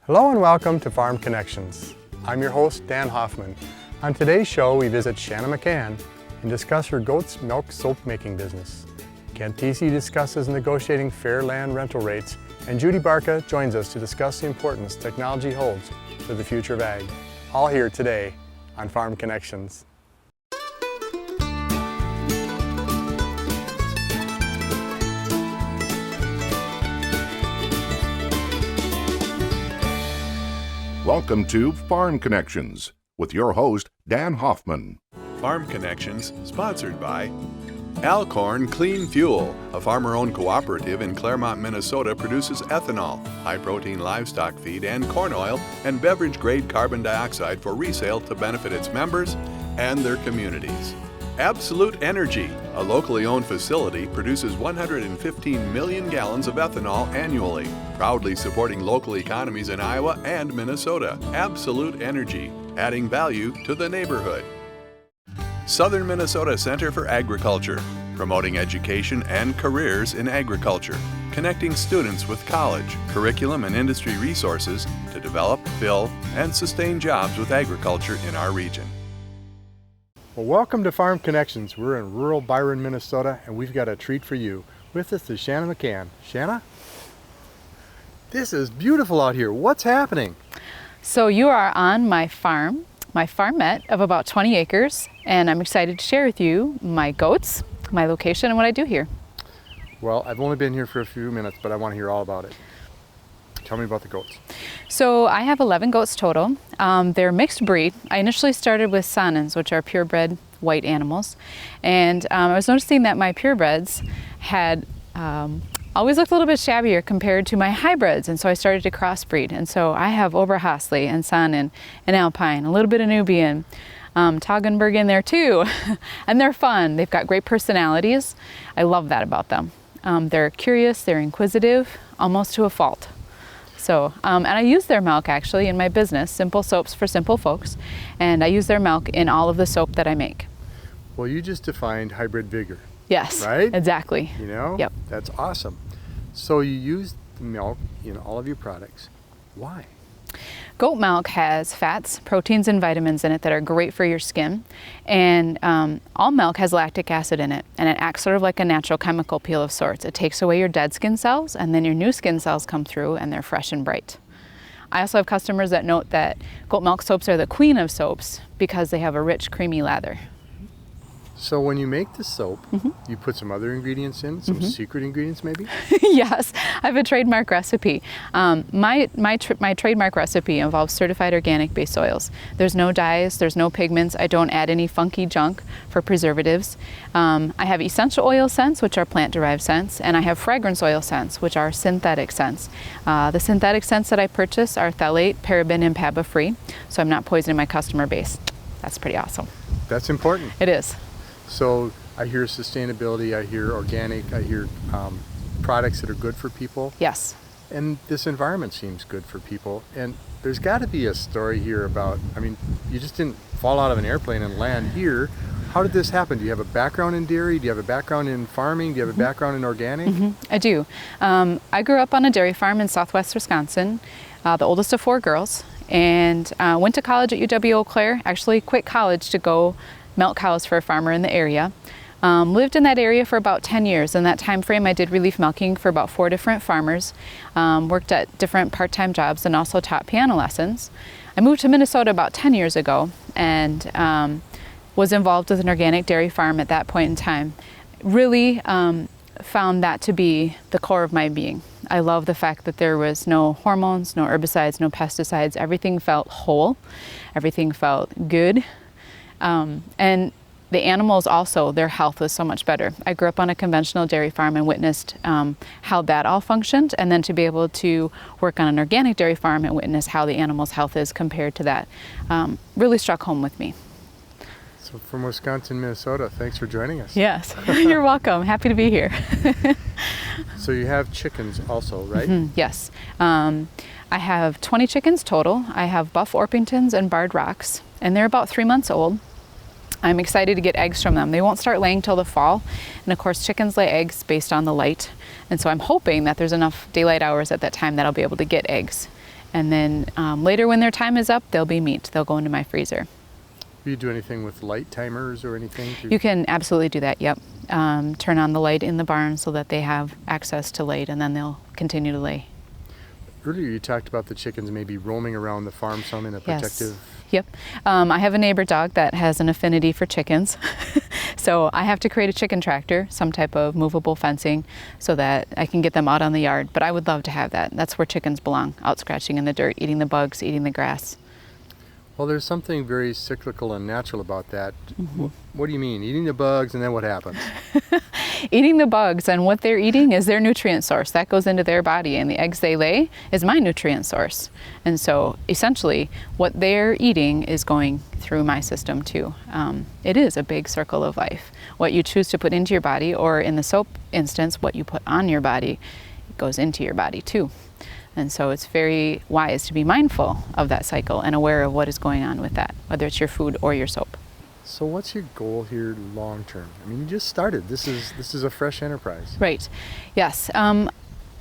Hello and welcome to Farm Connections. I'm your host, Dan Hoffman. On today's show, we visit Shanna McCann and discuss her goat's milk soap making business. Thiesse discusses negotiating fair land rental rates, and Judy Barka joins us to discuss the importance technology holds for the future of ag. All here today on Farm Connections. Welcome to Farm Connections with your host, Dan Hoffman. Farm Connections, sponsored by Alcorn Clean Fuel, a farmer-owned cooperative in Claremont, Minnesota, produces ethanol, high-protein livestock feed, and corn oil, and beverage-grade carbon dioxide for resale to benefit its members and their communities. Absolute Energy, a locally owned facility, produces 115 million gallons of ethanol annually, proudly supporting local economies in Iowa and Minnesota. Absolute Energy, adding value to the neighborhood. Southern Minnesota Center for Agriculture, promoting education and careers in agriculture, connecting students with college, curriculum, and industry resources to develop, fill, and sustain jobs with agriculture in our region. Well, welcome to Farm Connections. We're in rural Byron, Minnesota, and we've got a treat for you. With us is Shanna McCann. Shanna? This is beautiful out here. What's happening? So you are on my farmette of about 20 acres, and I'm excited to share with you my goats, my location, and what I do here. Well, I've only been here for a few minutes, but I want to hear all about it. Tell me about the goats. So I have 11 goats total. They're mixed breed. I initially started with Sonnens, which are purebred white animals, and I was noticing that my purebreds had always looked a little bit shabbier compared to my hybrids, and so I started to crossbreed. And so I have Oberhasli and Sonnen and Alpine, a little bit of Nubian, Toggenburg in there too, and they're fun. They've got great personalities. I love that about them. They're curious, they're inquisitive, almost to a fault. So, and I use their milk actually in my business, Simple Soaps for Simple Folks, and I use their milk in all of the soap that I make. Well, you just defined hybrid vigor. Yes, right? Exactly. You know? Yep. That's awesome. So you use the milk in all of your products. Why? Goat milk has fats, proteins, and vitamins in it that are great for your skin. And all milk has lactic acid in it, and it acts sort of like a natural chemical peel of sorts. It takes away your dead skin cells, and then your new skin cells come through, and they're fresh and bright. I also have customers that note that goat milk soaps are the queen of soaps because they have a rich, creamy lather. So when you make the soap, you put some other ingredients in, some secret ingredients maybe? Yes, I have a trademark recipe. My trademark recipe involves certified organic base oils. There's no dyes, there's no pigments. I don't add any funky junk for preservatives. I have essential oil scents, which are plant-derived scents, and I have fragrance oil scents, which are synthetic scents. The synthetic scents that I purchase are phthalate, paraben, and PABA-free, so I'm not poisoning my customer base. That's pretty awesome. That's important. It is. So I hear sustainability, I hear organic, I hear products that are good for people. Yes. And this environment seems good for people. And there's got to be a story here about, I mean, you just didn't fall out of an airplane and land here. How did this happen? Do you have a background in dairy? Do you have a background in farming? Do you have a background in organic? I do. I grew up on a dairy farm in southwest Wisconsin, the oldest of 4 girls, and went to college at UW-Eau Claire, actually quit college to go milk cows for a farmer in the area. Lived in that area for about 10 years. In that time frame, I did relief milking for about 4 different farmers, worked at different part-time jobs, and also taught piano lessons. I moved to Minnesota about 10 years ago and was involved with an organic dairy farm at that point in time. Really found that to be the core of my being. I love the fact that there was no hormones, no herbicides, no pesticides. Everything felt whole. Everything felt good. And the animals also, their health was so much better. I grew up on a conventional dairy farm and witnessed how that all functioned, and then to be able to work on an organic dairy farm and witness how the animal's health is compared to that really struck home with me. So from Wisconsin, Minnesota, thanks for joining us. Yes, you're welcome. Happy to be here. So you have chickens also, right? Yes. I have 20 chickens total. I have buff Orpingtons and barred rocks, and they're about 3 months old. I'm excited to get eggs from them. They won't start laying till the fall. And of course, chickens lay eggs based on the light. And so I'm hoping that there's enough daylight hours at that time that I'll be able to get eggs. And then later when their time is up, they'll be meat. They'll go into my freezer. Do you do anything with light timers or anything? You can absolutely do that, yep. Turn on the light in the barn so that they have access to light, and then they'll continue to lay. Earlier you talked about the chickens maybe roaming around the farm, some in a protective... Yep. I have a neighbor dog that has an affinity for chickens. So I have to create a chicken tractor, some type of movable fencing, so that I can get them out on the yard. But I would love to have that. That's where chickens belong, out scratching in the dirt, eating the bugs, eating the grass. Well, there's something very cyclical and natural about that. Mm-hmm. What do you mean? Eating the bugs, and then what happens? Eating the bugs, and what they're eating is their nutrient source. That goes into their body, and the eggs they lay is my nutrient source. And so essentially what they're eating is going through my system too. It is a big circle of life. What you choose to put into your body, or in the soap instance, what you put on your body, goes into your body too. And so it's very wise to be mindful of that cycle and aware of what is going on with that, whether it's your food or your soap. So what's your goal here long term? I mean, you just started. This is a fresh enterprise. Right. Yes. I'm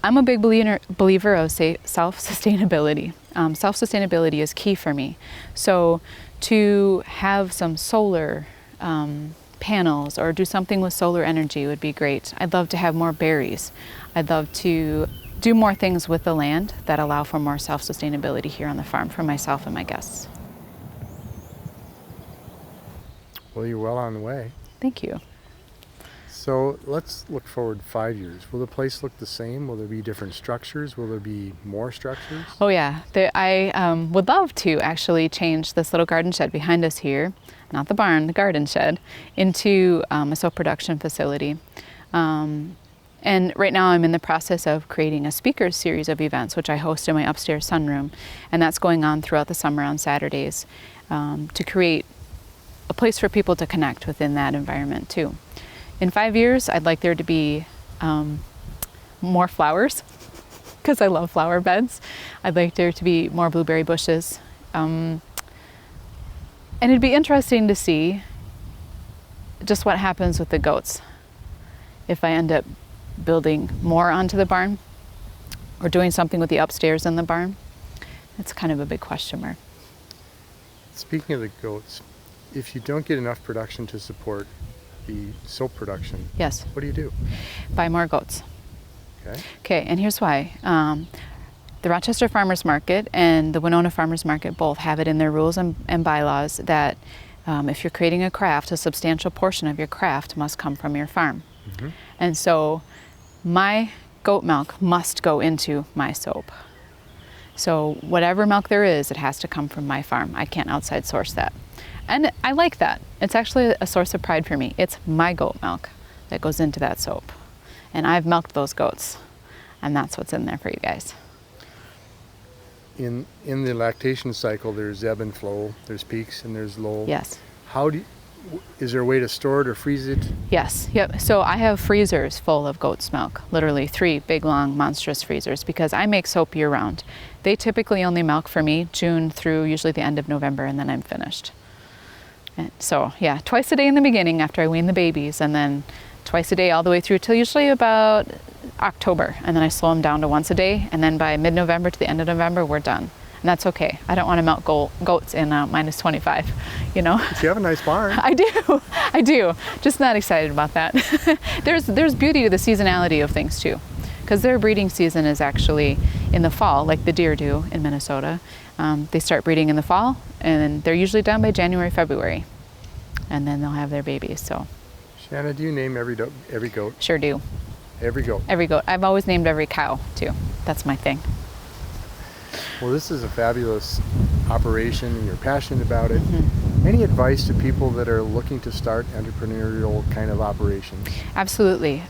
a big believer of self-sustainability. Self-sustainability is key for me. So to have some solar panels or do something with solar energy would be great. I'd love to have more berries. I'd love to do more things with the land that allow for more self-sustainability here on the farm for myself and my guests. Well, you're well on the way. Thank you. So let's look forward 5 years. Will the place look the same? Will there be different structures? Will there be more structures? Oh yeah, I would love to actually change this little garden shed behind us here, not the barn, the garden shed, into a soap production facility. And right now I'm in the process of creating a speakers series of events, which I host in my upstairs sunroom. And that's going on throughout the summer on Saturdays to create a place for people to connect within that environment too. In 5 years, I'd like there to be more flowers, because I love flower beds. I'd like there to be more blueberry bushes. And it'd be interesting to see just what happens with the goats if I end up building more onto the barn or doing something with the upstairs in the barn. It's kind of a big question mark. Speaking of the goats, if you don't get enough production to support the soap production, yes, what do you do? Buy more goats. Okay, and here's why. The Rochester Farmers Market and the Winona Farmers Market both have it in their rules and bylaws that if you're creating a craft, a substantial portion of your craft must come from your farm. Mm-hmm. And so my goat milk must go into my soap. So whatever milk there is, it has to come from my farm. I can't outside source that. And I like that. It's actually a source of pride for me. It's my goat milk that goes into that soap. And I've milked those goats. And that's what's in there for you guys. In the lactation cycle, there's ebb and flow, there's peaks and there's low. Yes. Is there a way to store it or freeze it? Yes, yep. So I have freezers full of goat's milk, literally 3 big, long, monstrous freezers, because I make soap year round. They typically only milk for me June through usually the end of November, and then I'm finished. And so yeah, twice a day in the beginning after I wean the babies, and then twice a day all the way through till usually about October, and then I slow them down to once a day, and then by mid-November to the end of November, we're done. And that's okay. I don't want to milk goats in minus 25, you know. But you have a nice barn. I do. Just not excited about that. There's beauty to the seasonality of things too, because their breeding season is actually in the fall, like the deer do in Minnesota. They start breeding in the fall, and they're usually done by January, February, and then they'll have their babies. So. Shanna, do you name every goat? Sure do. Every goat? Every goat. I've always named every cow too. That's my thing. Well, this is a fabulous operation and you're passionate about it. Mm-hmm. Any advice to people that are looking to start entrepreneurial kind of operations? Absolutely.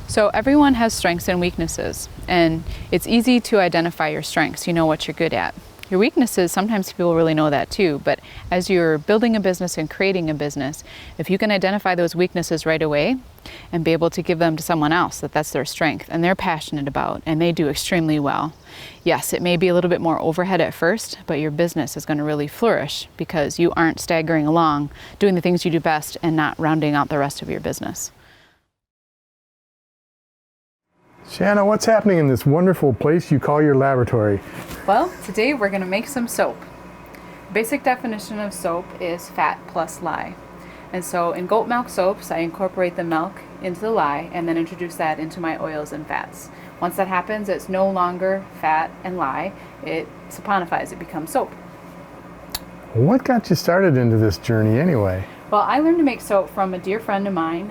So everyone has strengths and weaknesses, and it's easy to identify your strengths. You know what you're good at. Your weaknesses, sometimes people really know that too, but as you're building a business and creating a business, if you can identify those weaknesses right away and be able to give them to someone else that's their strength and they're passionate about and they do extremely well, yes, it may be a little bit more overhead at first, but your business is going to really flourish because you aren't staggering along doing the things you do best and not rounding out the rest of your business. Shanna, what's happening in this wonderful place you call your laboratory? Well, today we're going to make some soap. Basic definition of soap is fat plus lye. And so in goat milk soaps, I incorporate the milk into the lye and then introduce that into my oils and fats. Once that happens, it's no longer fat and lye. It saponifies, it becomes soap. What got you started into this journey anyway? Well, I learned to make soap from a dear friend of mine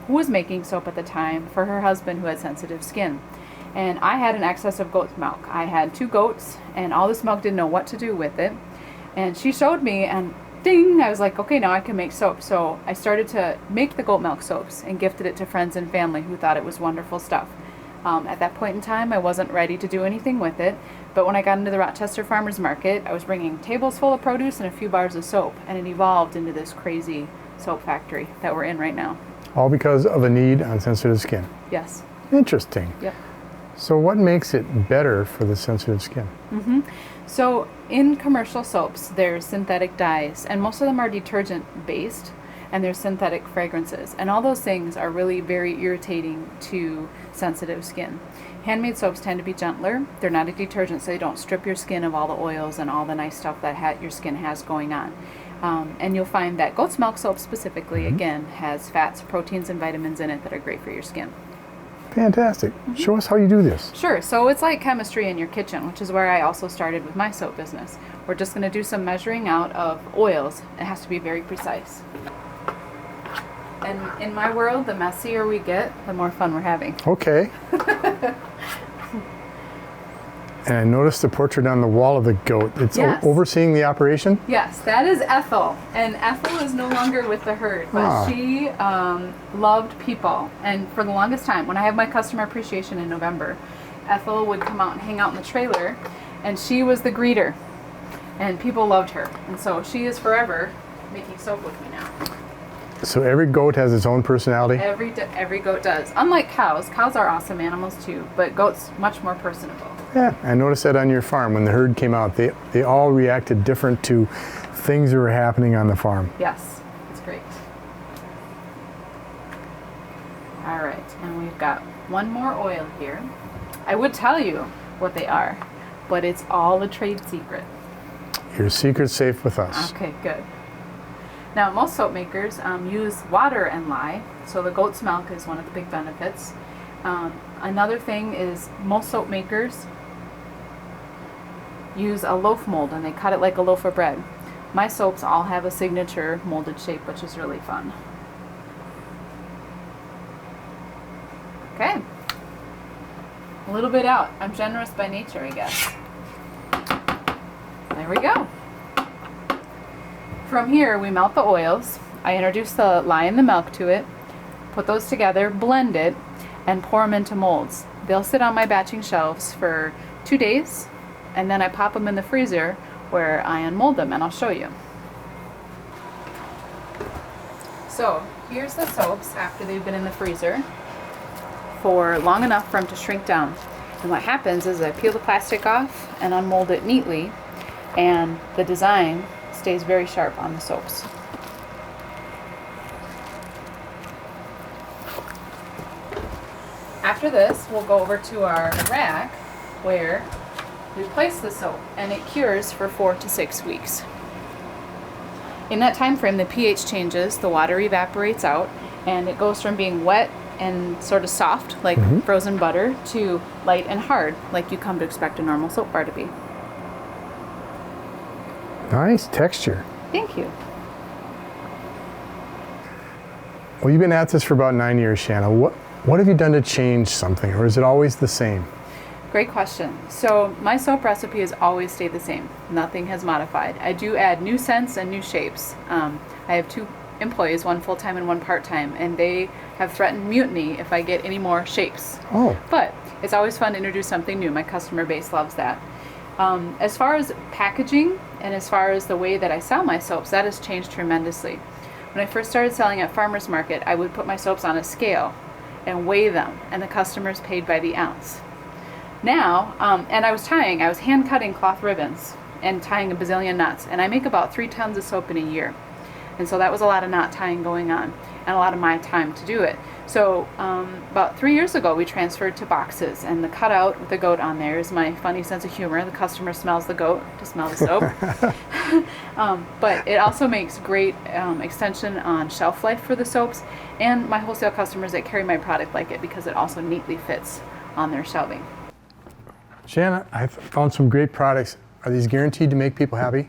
who was making soap at the time for her husband who had sensitive skin. And I had an excess of goat's milk. I had 2 goats and all this milk, didn't know what to do with it. And she showed me and ding, I was like, okay, now I can make soap. So I started to make the goat milk soaps and gifted it to friends and family who thought it was wonderful stuff. At that point in time, I wasn't ready to do anything with it. But when I got into the Rochester Farmers Market, I was bringing tables full of produce and a few bars of soap. And it evolved into this crazy soap factory that we're in right now. All because of a need on sensitive skin. Yes. Interesting. Yep. So what makes it better for the sensitive skin? So in commercial soaps, there's synthetic dyes, and most of them are detergent based, and there's synthetic fragrances. And all those things are really very irritating to sensitive skin. Handmade soaps tend to be gentler. They're not a detergent, so they don't strip your skin of all the oils and all the nice stuff that your skin has going on. And you'll find that goat's milk soap specifically, again, has fats, proteins, and vitamins in it that are great for your skin. Fantastic. Show us how you do this. Sure. So it's like chemistry in your kitchen, which is where I also started with my soap business. We're just going to do some measuring out of oils. It has to be very precise. And in my world, the messier we get, the more fun we're having. Okay. And I noticed the portrait on the wall of the goat. It's Yes. overseeing the operation? Yes, that is Ethel. And Ethel is no longer with the herd, but she loved people. And for the longest time, when I have my customer appreciation in November, Ethel would come out and hang out in the trailer, and she was the greeter. And people loved her. And so she is forever making soap with me now. So every goat has its own personality? Every goat does. Unlike cows are awesome animals too, but goats much more personable. Yeah, I noticed that on your farm. When the herd came out, they all reacted different to things that were happening on the farm. Yes, it's great. All right, and we've got one more oil here. I would tell you what they are, but it's all a trade secret. Your secret's safe with us. Okay, good. Now, most soap makers use water and lye, so the goat's milk is one of the big benefits. Another thing is most soap makers use a loaf mold, and they cut it like a loaf of bread. My soaps all have a signature molded shape, which is really fun. Okay. A little bit out. I'm generous by nature, I guess. There we go. From here, we melt the oils. I introduce the lye and the milk to it, put those together, blend it, and pour them into molds. They'll sit on my batching shelves for 2 days, and then I pop them in the freezer where I unmold them, and I'll show you. So here's the soaps after they've been in the freezer for long enough for them to shrink down. And what happens is I peel the plastic off and unmold it neatly, and the design stays very sharp on the soaps. After this, we'll go over to our rack where we place the soap, and it cures for 4 to 6 weeks. In that time frame, the pH changes, the water evaporates out, and it goes from being wet and sort of soft, like frozen butter, to light and hard, like you come to expect a normal soap bar to be. Nice texture. Thank you. Well, you've been at this for about 9 years, Shanna. What have you done to change something, or is it always the same? Great question. So my soap recipe has always stayed the same. Nothing has modified. I do add new scents and new shapes. I have 2 employees, one full-time and one part-time, and they have threatened mutiny if I get any more shapes. Oh. But it's always fun to introduce something new. My customer base loves that. As far as packaging and as far as the way that I sell my soaps, that has changed tremendously. When I first started selling at farmers market, I would put my soaps on a scale and weigh them, and the customers paid by the ounce. Now, and I was hand cutting cloth ribbons and tying a bazillion knots, and I make about 3 tons of soap in a year. And so that was a lot of knot tying going on, and a lot of my time to do it. So about 3 years ago, we transferred to boxes, and the cutout with the goat on there is my funny sense of humor. The customer smells the goat to smell the soap. But it also makes great extension on shelf life for the soaps, and my wholesale customers that carry my product like it because it also neatly fits on their shelving. Shanna, I've found some great products. Are these guaranteed to make people happy?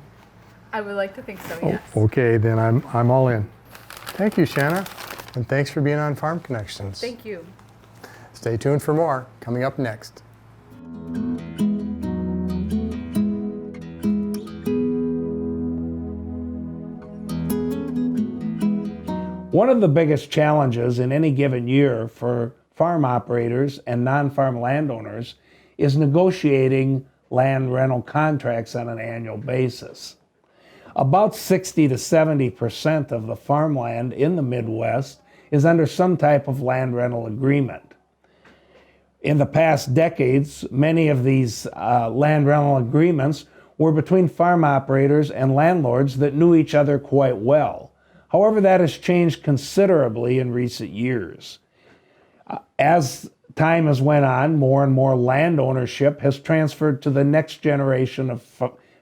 I would like to think so, yes. Okay, then I'm all in. Thank you, Shanna, and thanks for being on Farm Connections. Thank you. Stay tuned for more coming up next. One of the biggest challenges in any given year for farm operators and non-farm landowners is negotiating land rental contracts on an annual basis. About 60 to 70% of the farmland in the Midwest is under some type of land rental agreement. In the past decades, many of these land rental agreements were between farm operators and landlords that knew each other quite well. However, that has changed considerably in recent years. As time has went on, more and more land ownership has transferred to the next generation of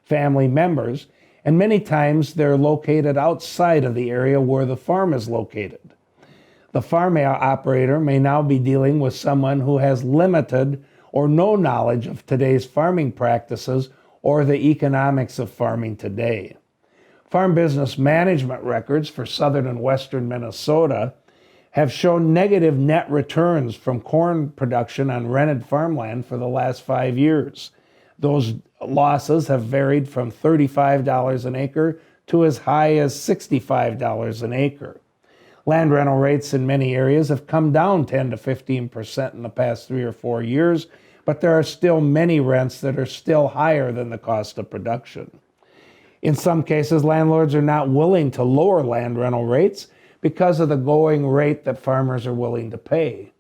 family members, and many times they're located outside of the area where the farm is located. The farm operator may now be dealing with someone who has limited or no knowledge of today's farming practices or the economics of farming today. Farm business management records for southern and western Minnesota have shown negative net returns from corn production on rented farmland for the last 5 years. Those losses have varied from $35 an acre to as high as $65 an acre. Land rental rates in many areas have come down 10 to 15% in the past 3 or 4 years, but there are still many rents that are still higher than the cost of production. In some cases, landlords are not willing to lower land rental rates because of the going rate that farmers are willing to pay.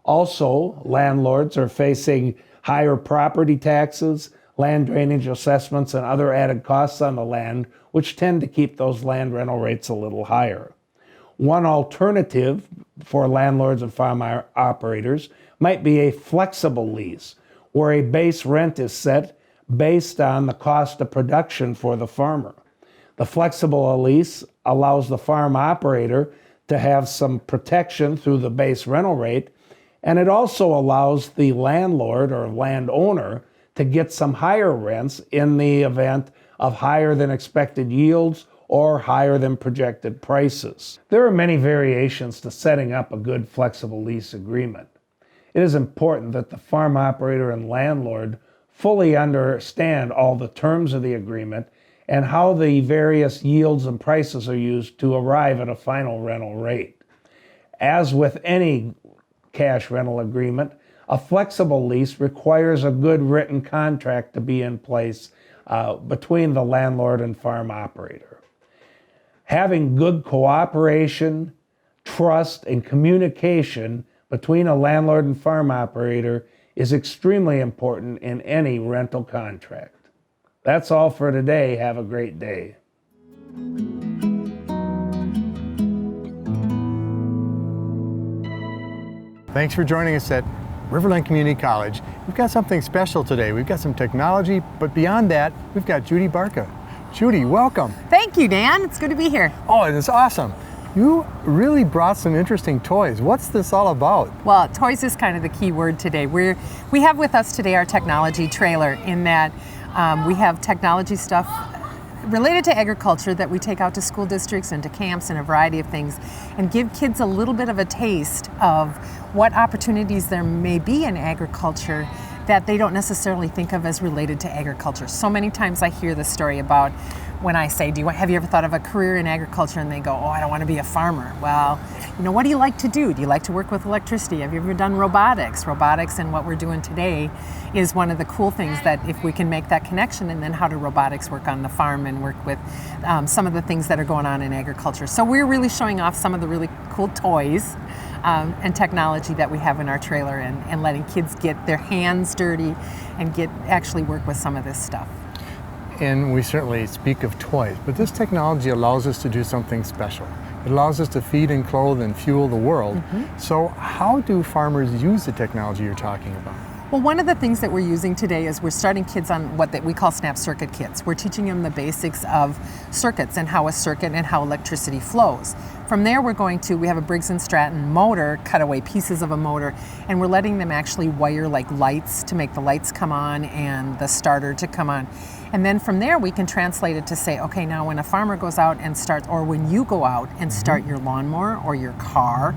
Also, landlords are facing higher property taxes, land drainage assessments, and other added costs on the land, which tend to keep those land rental rates a little higher. One alternative for landlords and farm operators might be a flexible lease, where a base rent is set based on the cost of production for the farmer. The flexible lease allows the farm operator to have some protection through the base rental rate, and it also allows the landlord or landowner to get some higher rents in the event of higher than expected yields or higher than projected prices. There are many variations to setting up a good flexible lease agreement. It is important that the farm operator and landlord fully understand all the terms of the agreement and how the various yields and prices are used to arrive at a final rental rate. As with any cash rental agreement, a flexible lease requires a good written contract to be in place between the landlord and farm operator. Having good cooperation, trust, and communication between a landlord and farm operator is extremely important in any rental contract. That's all for today. Have a great day. Thanks for joining us at Riverland Community College. We've got something special today. We've got some technology, but beyond that, we've got Judy Barka. Judy, welcome. Thank you, Dan. It's good to be here. Oh, it is awesome. You really brought some interesting toys. What's this all about? Well, toys is kind of the key word today. We have with us today our technology trailer, in that we have technology stuff related to agriculture that we take out to school districts and to camps and a variety of things, and give kids a little bit of a taste of what opportunities there may be in agriculture that they don't necessarily think of as related to agriculture. So many times I hear the story about when I say, have you ever thought of a career in agriculture? And they go, oh, I don't want to be a farmer. Well, what do you like to do? Do you like to work with electricity? Have you ever done robotics? Robotics and what we're doing today is one of the cool things, that if we can make that connection, and then how do robotics work on the farm and work with some of the things that are going on in agriculture. So we're really showing off some of the really cool toys and technology that we have in our trailer, and letting kids get their hands dirty and actually work with some of this stuff. And we certainly speak of toys, but this technology allows us to do something special. It allows us to feed and clothe and fuel the world. So how do farmers use the technology you're talking about? Well, one of the things that we're using today is we're starting kids on what we call snap circuit kits. We're teaching them the basics of circuits and how a circuit and how electricity flows. From there, we have a Briggs & Stratton motor, cutaway pieces of a motor, and we're letting them actually wire like lights to make the lights come on and the starter to come on. And then from there, we can translate it to say, okay, now when a farmer goes out and starts, or when you go out and start your lawnmower or your car,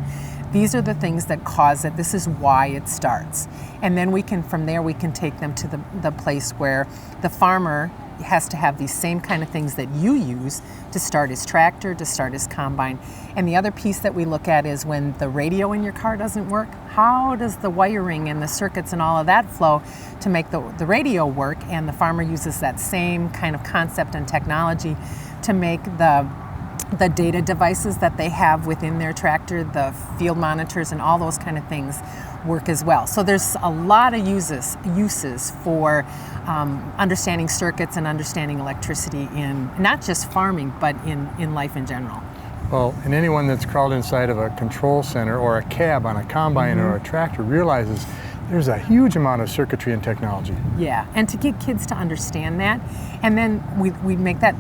these are the things that cause it. This is why it starts. And then from there, we can take them to the place where the farmer has to have these same kind of things that you use to start his tractor, to start his combine. And the other piece that we look at is when the radio in your car doesn't work, how does the wiring and the circuits and all of that flow to make the radio work? And the farmer uses that same kind of concept and technology to make the data devices that they have within their tractor, the field monitors and all those kind of things work as well. So there's a lot of uses for understanding circuits and understanding electricity in not just farming, but in life in general. Well, and anyone that's crawled inside of a control center or a cab on a combine or a tractor realizes there's a huge amount of circuitry and technology. Yeah, and to get kids to understand that, and then we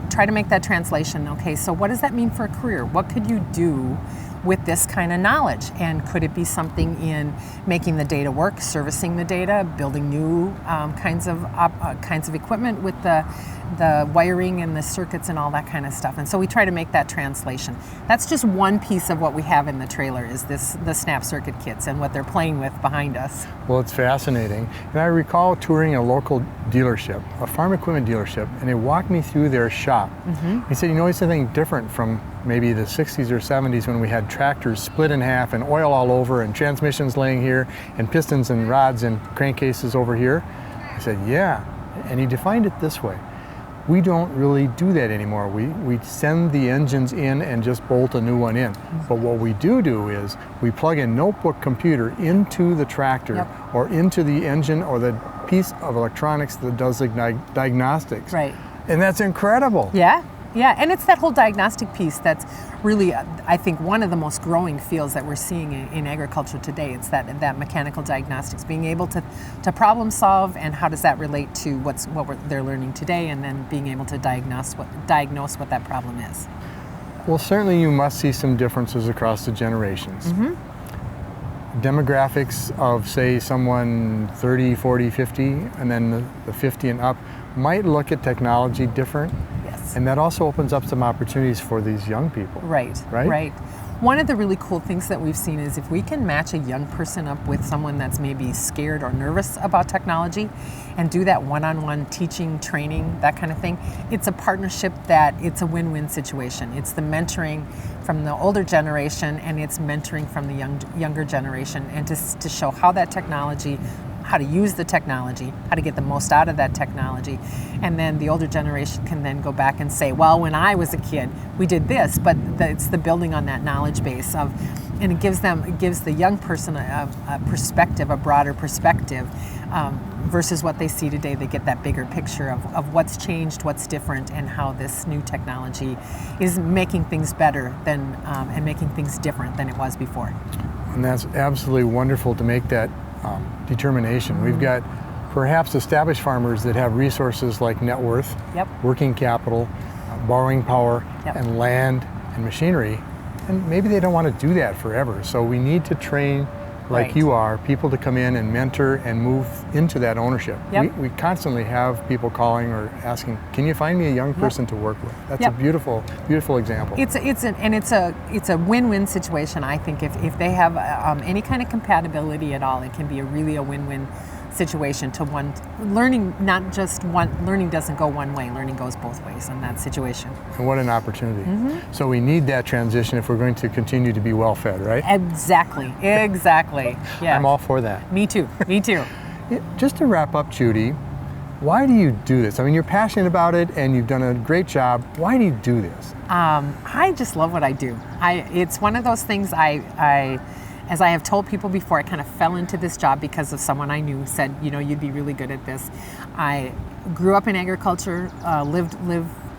try to make that translation. Okay, so what does that mean for a career? What could you do with this kind of knowledge? And could it be something in making the data work, servicing the data, building new kinds of equipment with the wiring and the circuits and all that kind of stuff? And so we try to make that translation. That's just one piece of what we have in the trailer is the snap circuit kits and what they're playing with behind us. Well, it's fascinating. And I recall touring a local dealership, a farm equipment dealership, and they walked me through their shop. He said, you notice anything different from maybe the 60s or 70s when we had tractors split in half and oil all over and transmissions laying here and pistons and rods and crankcases over here? I said, yeah. And he defined it this way. We don't really do that anymore. We send the engines in and just bolt a new one in. But what we do is we plug a notebook computer into the tractor or into the engine or the piece of electronics that does the diagnostics. Right. And that's incredible. Yeah. Yeah, and it's that whole diagnostic piece that's really, I think, one of the most growing fields that we're seeing in agriculture today. It's that mechanical diagnostics, being able to problem solve, and how does that relate to they're learning today, and then being able to diagnose what that problem is. Well, certainly you must see some differences across the generations. Demographics of, say, someone 30, 40, 50, and then the 50 and up might look at technology different. Yes. And that also opens up some opportunities for these young people. Right. One of the really cool things that we've seen is if we can match a young person up with someone that's maybe scared or nervous about technology and do that one-on-one teaching, training, that kind of thing, it's a partnership it's a win-win situation. It's the mentoring from the older generation and it's mentoring from the younger generation, and to show how that technology, how to use the technology, how to get the most out of that technology. And then the older generation can then go back and say, well, when I was a kid, we did this, but it's the building on that knowledge base of, and it gives the young person a perspective, a broader perspective, versus what they see today. They get that bigger picture of what's changed, what's different, and how this new technology is making things better than, and making things different than it was before. And that's absolutely wonderful to make that determination. We've got perhaps established farmers that have resources like net worth, working capital, borrowing power, and land and machinery, and maybe they don't want to do that forever. So we need to train, like you are, people to come in and mentor and move into that ownership. We constantly have people calling or asking, can you find me a young person to work with? That's a beautiful, beautiful example. It's a win-win situation. I think if they have any kind of compatibility at all, it can be a win-win situation to one learning. Not just one learning doesn't go one way. Learning goes both ways in that situation. And what an opportunity. So we need that transition if we're going to continue to be well fed, right? Exactly. Yeah. I'm all for that. Me too. Just to wrap up, Judy, why do you do this? I mean, you're passionate about it and you've done a great job. Why do you do this? I just love what I do. It's one of those things as I have told people before, I kind of fell into this job because of someone I knew said, you'd be really good at this. I grew up in agriculture, lived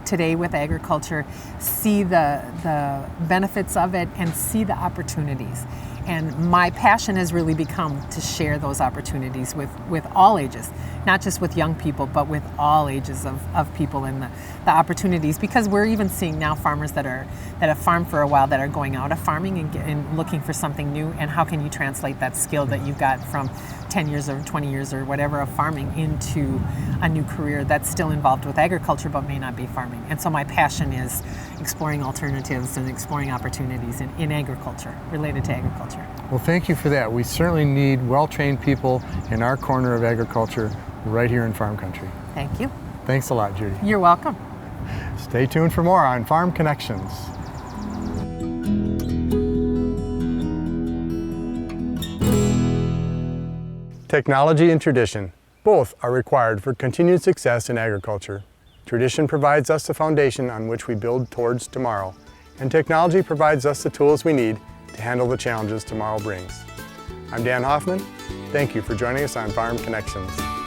today with agriculture see the benefits of it and see the opportunities. And my passion has really become to share those opportunities with all ages, not just with young people, but with all ages of people and the opportunities. Because we're even seeing now farmers that have farmed for a while that are going out of farming and looking for something new. And how can you translate that skill that you got from 10 years or 20 years or whatever of farming into a new career that's still involved with agriculture but may not be farming. And so my passion is exploring alternatives and exploring opportunities in agriculture, related to agriculture. Well, thank you for that. We certainly need well-trained people in our corner of agriculture right here in farm country. Thank you. Thanks a lot, Judy. You're welcome. Stay tuned for more on Farm Connections. Technology and tradition, both are required for continued success in agriculture. Tradition provides us the foundation on which we build towards tomorrow, and technology provides us the tools we need to handle the challenges tomorrow brings. I'm Dan Hoffman. Thank you for joining us on Farm Connections.